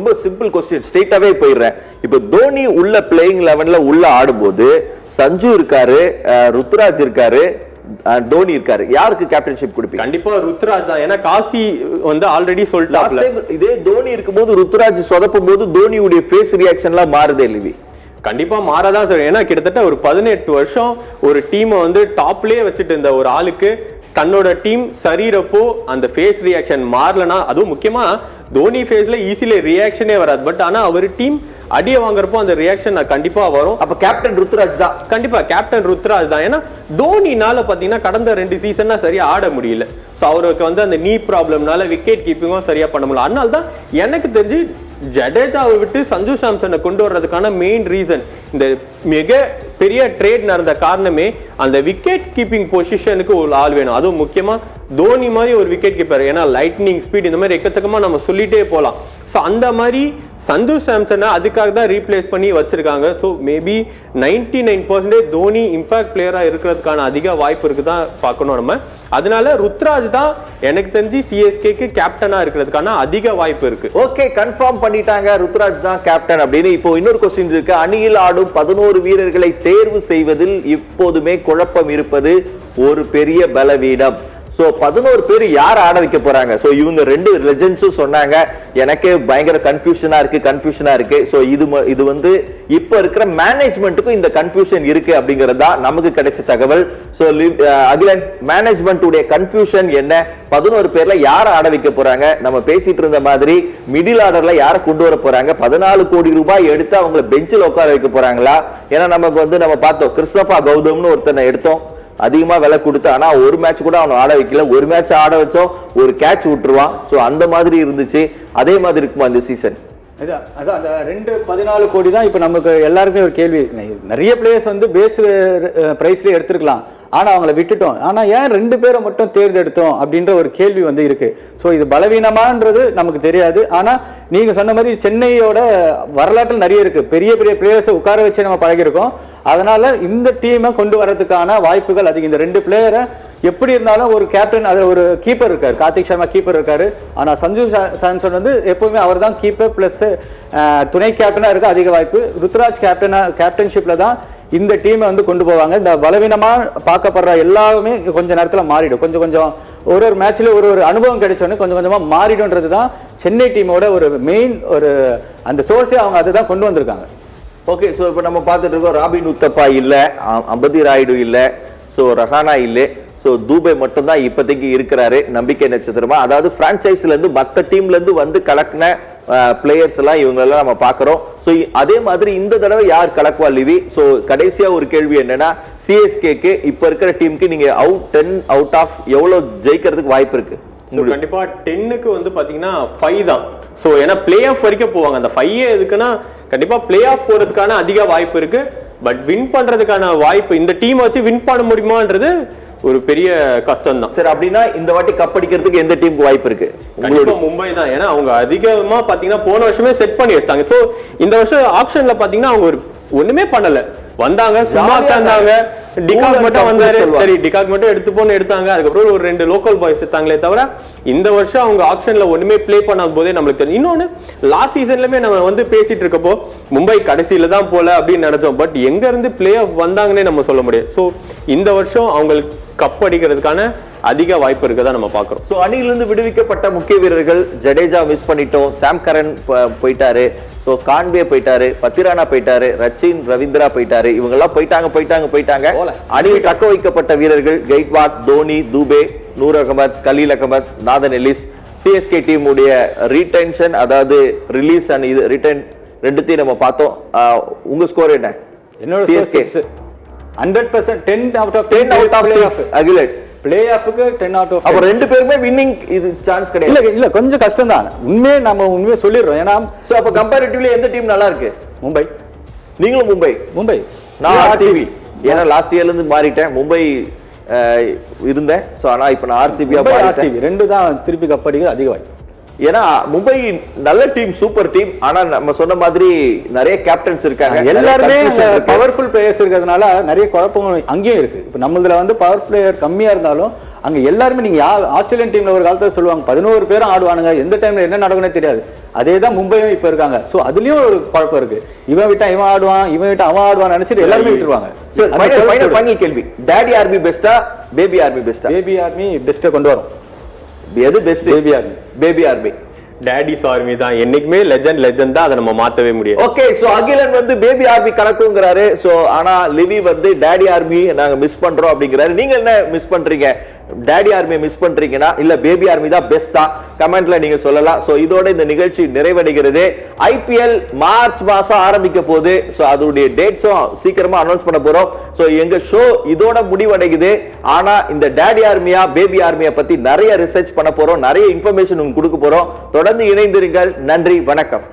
ரொம்ப simple question ஸ்ட்ரைட்டாவே போயிடுறேன். இப்போ தோனி உள்ள பிளேயிங் 11ல உள்ள ஆடும்போது சஞ்சு இருக்காரு, ருத்ராஜ் இருக்காரு, தோனி இருக்காரு, யாருக்கு கேப்டன்ஷிப் கொடுப்பீங்க? கண்டிப்பா ருத்ராஜ் தான். ஏன்னா காசி வந்து ஆல்ரெடி சொல்லிட்டாப்ல. இதே தோனி இருக்கும்போது ருத்ராஜ் சொதப்பும் போது தோனியுடைய ஃபேஸ் ரியாக்ஷன்லாம் மாறுதே இல்லவி? கண்டிப்பா மாறதான் சார். ஏன்னா கிட்டத்தட்ட ஒரு 18 வருஷம் ஒரு டீமை வந்து டாப்லயே வச்சுட்டு இருந்த ஒரு ஆளுக்கு தன்னோட டீம் சரீரப்போ அந்த ஃபேஸ் ரியாக்ஷன் மாறலனா, அதுவும் முக்கியமா தோனி ஃபேஸ்ல ஈஸில ரியாக்ஷனே வராது. பட் ஆனா அவர் டீம் அடியை வாங்குறப்போ அந்த ரியாக்ஷன் கண்டிப்பா வரும். அப்ப கேப்டன் ருத்ராஜ் தான். கண்டிப்பா கேப்டன் ருத்ராஜ் தான். ஏன்னா தோனினால பாத்தீங்கன்னா கடந்த 2 சீசன்னா சரியா ஆட முடியல. ஸோ அவருக்கு வந்து அந்த நீ ப்ராப்ளம்னால விக்கெட் கீப்பிங்கும் சரியா பண்ண முடியல. அதனால தான் எனக்கு தெரிஞ்சு ஜடேஜாவை விட்டு சஞ்சு சாம்சனை கொண்டு வர்றதுக்கான மெயின் ரீசன், இந்த மிக பெரிய ட்ரேட் நடந்த காரணமே அந்த விக்கெட் கீப்பிங் பொசிஷனுக்கு ஒரு ஆள் வேணும். அதுவும் முக்கியமா தோனி மாதிரி ஒரு விக்கெட் கீப்பர். ஏன்னா லைட்னிங் ஸ்பீட் இந்த மாதிரி எக்கச்சக்கமா நம்ம சொல்லிட்டே போகலாம். ஸோ அந்த மாதிரி சஞ்சு சாம்சனை அதுக்காக தான் ரீப்ளேஸ் பண்ணி வச்சிருக்காங்க. ஸோ மேபி 99% தோனி இம்பாக்ட் பிளேயரா இருக்கிறதுக்கான அதிக வாய்ப்பு இருக்குதான் பார்க்கணும் நம்ம. அதனால ருத்ராஜ் தான் எனக்கு தெரிஞ்சு சிஎஸ்கேக்கு கேப்டனா இருக்கிறதுக்கான அதிக வாய்ப்பு இருக்கு. ஓகே, கன்ஃபார்ம் பண்ணிட்டாங்க ருத்ராஜ் தான் கேப்டன் அப்படின்னு. இப்போ இன்னொரு क्वेश्चन இருக்கு. அணியில் ஆடும் 11 வீரர்களை தேர்வு செய்வதில் இப்போதுமே குழப்பம் இருப்பது ஒரு பெரிய பலவீனம். சோ 11 பேர் யார் ஆட வைக்க போறாங்க? சோ இவங்க 2 லெஜெண்ட்ஸும் சொன்னாங்க எனக்கு பயங்கர கன்ஃபியூஷனா இருக்கு. சோ இது வந்து இப்ப இருக்கிற மேனேஜ்மெண்ட்டுக்கும் இந்த கன்ஃபியூஷன் இருக்கு அப்படிங்கிறது தான் நமக்கு கிடைச்ச தகவல். சோ அகிலன், மேனேஜ்மெண்ட் உடைய கன்ஃபியூஷன் என்ன? 11 பேர்ல யாரை ஆட வைக்க போறாங்க? நம்ம பேசிட்டு இருந்த மாதிரி மிடில் ஆர்டர்ல யாரை கொண்டு வர போறாங்க? 14 கோடி ரூபாய் எடுத்து அவங்களை பெஞ்சில் உட்கார வைக்க போறாங்களா? ஏன்னா நமக்கு வந்து நம்ம பார்த்தோம் கிறிஸ்டோபா கௌதம்னு ஒருத்தனை எடுத்தோம், அதிகமா விலை கொடுத்து, ஆனா ஒரு மேட்ச் கூட அவனை ஆட வைக்கல. ஒரு மேட்ச் ஆட வச்சோம், ஒரு கேட்ச் விட்டுருவான். சோ அந்த மாதிரி இருந்துச்சு. அதே மாதிரி இருக்குமா இந்த சீசன்? அதான் அந்த 14 கோடி தான் இப்போ நமக்கு எல்லாருக்குமே ஒரு கேள்வி. நிறைய பிளேயர்ஸ் வந்து பேஸ் பிரைஸ்லேயே எடுத்துருக்கலாம், ஆனால் அவங்கள விட்டுட்டோம். ஆனால் ஏன் 2 பேரை மட்டும் தேர்ந்தெடுத்தோம் அப்படின்ற ஒரு கேள்வி வந்து இருக்கு. ஸோ இது பலவீனமான்றது நமக்கு தெரியாது. ஆனால் நீங்கள் சொன்ன மாதிரி சென்னையோட வரலாற்றில் நிறைய இருக்கு, பெரிய பெரிய பிளேயர்ஸை உட்கார வச்சு நம்ம பழகிருக்கோம். அதனால இந்த டீமை கொண்டு வரதுக்கான வாய்ப்புகள் அதிகம். இந்த 2 பிளேயரை எப்படி இருந்தாலும் ஒரு கேப்டன், அதில் ஒரு கீப்பர் இருக்காரு, கார்த்திக் சர்மா கீப்பர் இருக்காரு. ஆனால் சஞ்சு சாம்சன் வந்து எப்பவுமே அவர் தான் கீப்பர் பிளஸ் துணை கேப்டனாக இருக்க அதிக வாய்ப்பு. ருத்ராஜ் கேப்டன்ஷிப்பில் தான் இந்த டீமை வந்து கொண்டு போவாங்க. இந்த பலவீனமாக பார்க்கப்படுற எல்லாமே கொஞ்ச நேரத்தில் மாறிடும். கொஞ்சம் ஒரு மேட்ச்ல ஒரு அனுபவம் கிடைச்சோன்னே கொஞ்சமாக மாறிடும்ன்றது தான் சென்னை டீமோட ஒரு மெயின் ஒரு அந்த சோர்ஸே அவங்க அதை தான் கொண்டு வந்திருக்காங்க. ஓகே, ஸோ இப்போ நம்ம பார்த்துட்டு இருக்கோம், ராபின் உத்தப்பா இல்லை, அம்பதி ராயுடு இல்லை, ஸோ ரஹானா இல்லை, ஸோ தூபே மட்டும் தான் இப்போதைக்கு இருக்கிறாரு நம்பிக்கை நட்சத்திரமா. அதாவது பிரான்சைஸ்ல இருந்து மற்ற டீம்ல இருந்து வந்து கலக்கின பிளேயர்ஸ் எல்லாம் இவங்களெல்லாம் நம்ம பார்க்குறோம். ஸோ அதே மாதிரி இந்த தடவை யார் கலக்குவா லிவி? ஸோ கடைசியா ஒரு கேள்வி என்னன்னா, சிஎஸ்கேக்கு இப்போ இருக்கிற டீமுக்கு நீங்க 10 அவுட் ஆஃப் எவ்வளோ ஜெயிக்கிறதுக்கு வாய்ப்பு இருக்கு? கண்டிப்பா 10க்கு வந்து பாத்தீங்கன்னா 5 தான். ஸோ ஏன்னா பிளே ஆஃப் வரைக்கும் போவாங்க. அந்த 5 எதுக்குன்னா கண்டிப்பா பிளே ஆஃப் போறதுக்கான அதிக வாய்ப்பு இருக்கு. பட் வின் பண்றதுக்கான வாய்ப்பு இந்த டீம் வச்சு வின் பண்ண முடியுமான்றது ஒரு பெரிய கஷ்டம் தான். சரி, அப்படின்னா இந்த வாட்டி கப் அடிக்கிறதுக்கு எந்த டீமுக்கு வாய்ப்பு இருக்கு? கண்டிப்பா மும்பை தான். ஏன்னா அவங்க அதிகமா பாத்தீங்கன்னா போன வருஷமே செட் பண்ணி வச்சிட்டாங்க. சோ இந்த வருஷம் ஆக்ஷன்ல பாத்தீங்கன்னா அவங்க ஒரு ஒண்ணுமே பண்ணல, வந்தாங்க சும்மா உட்கார்ந்தாங்க. டிகாக் மட்டும் வந்தாரு, சரி டிகாக் மட்டும் எடுத்தாங்க. அதுக்கப்புறம் ஒரு 2 லோக்கல் பாய்ஸ் எடுத்தாங்களே தவிர இந்த வருஷம் அவங்க ஆக்ஷன்ல ஒண்ணுமே பிளே பண்ணாத போதே நம்மளுக்கு தெரியும். இன்னொன்னு லாஸ்ட் சீசன்லமே நம்ம வந்து பேசிட்டு இருக்கப்போ மும்பை கடைசியில தான் போல அப்படின்னு நினைச்சோம். பட் எங்க இருந்து பிளே ஆஃப் வந்தாங்கன்னே நம்ம சொல்ல முடியாது. சோ இந்த வருஷம் அவங்களுக்கு கப் அடிக்கிறதுக்கான அதிக வாய்ப்பு இருக்கதான் நம்ம பாக்குறோம். சோ அணியிலிருந்து விடுவிக்கப்பட்ட முக்கிய வீரர்கள், ஜடேஜா மிஸ் பண்ணிட்டோம், சாம் கரன் போயிட்டாரு, சோ கான்வே போயிட்டாரு, பத்திரானா போயிட்டாரு, ரச்சின் ரவீந்திரா போயிட்டாரு. இவங்க எல்லாம் போயிட்டாங்க. அணியில் தக்க வைக்கப்பட்ட வீரர்கள் Gaikwad, Dhoni, Dube, Noor Ahmad, Khaleel Ahmed, Nathan Ellis. CSK team உடைய ரீடென்ஷன், அதாவது ரிலீஸ் அண்ட் இது ரிட்டர்ன் ரெண்டுத்தையும் நம்ம பார்த்தோம். உங்க ஸ்கோர் என்ன? என்னோட சிஎஸ்கே 100% 10 out of 6 அகிலேட் பிளே ஆஃப்க்கு 10 out of 10. அப்ப 2 பேருமே வின்னிங் இது சான்ஸ் கிடையாது. இல்ல கொஞ்சம் கஷ்டம் தான். உண்மையே சொல்லிடுறோம். ஏன்னா சோ அப்ப கம்பேரிட்டிவ்லி எந்த டீம் நல்லா இருக்கு? மும்பை. நீங்களும் மும்பை. நான் ஆர்சிபி. ஏன்னா லாஸ்ட் இயர்ல இருந்து மாறிட்டேன். மும்பை இருந்தேன். சோ ஆனா இப்ப நான் ஆர்சிபியா மாறிட்டேன். ஆர்சிபி 2 தான் திருப்பி கப் அடிக்க அதிக வாய்ப்பு. ஏன்னா மும்பை நல்ல டீம், சூப்பர் டீம். ஆனா நம்ம சொன்ன மாதிரி நிறைய கேப்டன்ஸ் இருக்காங்க, எல்லாருமே பவர்ஃபுல் பிளேயர்ஸ் இருக்கிறதுனால நிறைய குழப்பங்கள் அங்கேயும் இருக்கு. இப்ப நம்மளதுல வந்து பவர் பிளேயர் கம்மியா இருந்தாலும் அங்க எல்லாருமே நீங்க ஆஸ்திரேலியன் டீம்ல ஒரு காலத்துல சொல்லுவாங்க 11 பேரும் ஆடுவானுங்க, எந்த டைம்ல என்ன நடக்கும்னே தெரியாது. அதே தான் மும்பையும் இப்ப இருக்காங்க. சோ அதுலயும் ஒரு குழப்பம் இருக்கு. இவன் விட்டா இவன் ஆடுவான், இவன் விட்டா அவன் ஆடுவான் நினைச்சிட்டு எல்லாருமே விட்டுருவாங்க. ஃபைனல் கேள்வி, டாடி ஆர்மி பெஸ்டா பேபி ஆர்மி பெஸ்டா? பேபி ஆர்மி பெஸ்ட்டை கொண்டு வரும். எது best? Baby army. Baby army toadies army தான் என்னைக்குமே லெஜெண்ட் தான், அதை நம்ம மாத்தவே முடியாது. ஓகே, சோ அகிலன் வந்து பேபி ஆர்மி கலக்குங்கிறாரு. சோ ஆனா லிவி வந்து டாடி ஆர்மி நாங்க மிஸ் பண்றோம் அப்படிங்கிறாரு. நீங்க என்ன மிஸ் பண்றீங்க? டாடி ஆர்மியை மிஸ் பண்றீங்கன்னா இல்ல பேபி ஆர்மி தான் பெஸ்டா? கமெண்ட்ல நீங்க சொல்லலாம். சோ இதோட இந்த நிகழ்ச்சி நிறைவடைகிறது. ஐபிஎல் மார்ச் மாசம் ஆரம்பிக்க போகுது. சோ அதோடைய டேட்ஸும் சீக்கிரமா அனௌன்ஸ் பண்ண போறோம். சோ எங்க ஷோ இதோட முடிவடைக்குது. ஆனா இந்த டாடி ஆர்மியா பேபி ஆர்மியா பத்தி நிறைய ரிசர்ச் பண்ண போறோம், நிறைய இன்ஃபர்மேஷன் உங்களுக்கு கொடுக்க போறோம். தொடர்ந்து இணைந்திருங்கள். நன்றி, வணக்கம்.